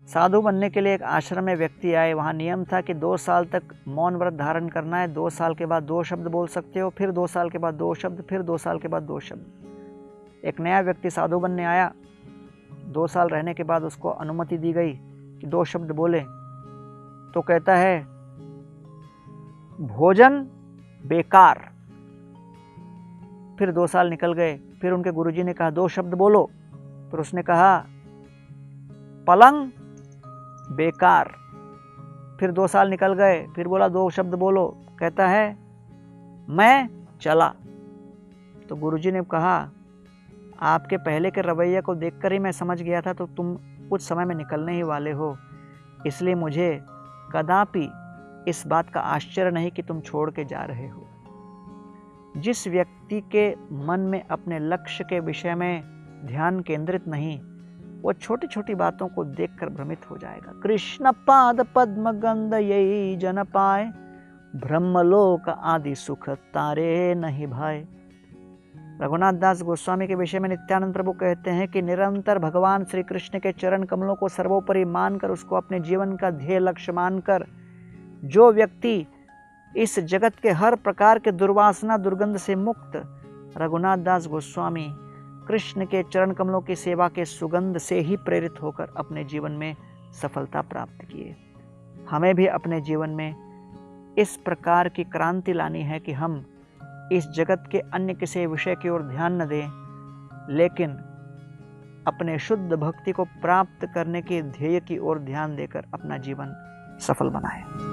साधु बनने के लिए एक आश्रम में व्यक्ति आए। वहाँ नियम था कि 2 साल तक मौन व्रत धारण करना है। 2 साल के बाद 2 शब्द बोल सकते हो, फिर 2 साल के बाद 2 शब्द, फिर 2 साल के बाद 2 शब्द। एक नया व्यक्ति साधु बनने आया। 2 साल रहने के बाद उसको अनुमति दी गई कि 2 शब्द बोले। तो कहता है भोजन बेकार। फिर 2 साल निकल गए। फिर उनके गुरुजी ने कहा 2 शब्द बोलो। फिर उसने कहा पलंग बेकार। फिर 2 साल निकल गए। फिर बोला 2 शब्द बोलो। कहता है मैं चला। तो गुरुजी ने कहा आपके पहले के रवैये को देखकर ही मैं समझ गया था तो तुम कुछ समय में निकलने ही वाले हो, इसलिए मुझे कदापि इस बात का आश्चर्य नहीं कि तुम छोड़ के जा रहे हो। जिस व्यक्ति के मन में अपने लक्ष्य के विषय में ध्यान केंद्रित नहीं, वो छोटी छोटी बातों को देखकर भ्रमित हो जाएगा। कृष्ण पाद पद्म गंध यही जन पाए, ब्रह्मलोक आदि सुख तारे नहीं भाए। रघुनाथ दास गोस्वामी के विषय में नित्यानंद प्रभु कहते हैं कि निरंतर भगवान श्री कृष्ण के चरण कमलों को सर्वोपरि मानकर, उसको अपने जीवन का ध्येय लक्ष्य मानकर जो व्यक्ति इस जगत के हर प्रकार के दुर्वासना दुर्गंध से मुक्त, रघुनाथ दास गोस्वामी कृष्ण के चरण कमलों की सेवा के सुगंध से ही प्रेरित होकर अपने जीवन में सफलता प्राप्त किए। हमें भी अपने जीवन में इस प्रकार की क्रांति लानी है कि हम इस जगत के अन्य किसी विषय की ओर ध्यान न दें, लेकिन अपने शुद्ध भक्ति को प्राप्त करने के ध्येय की ओर ध्यान देकर अपना जीवन सफल बनाएं।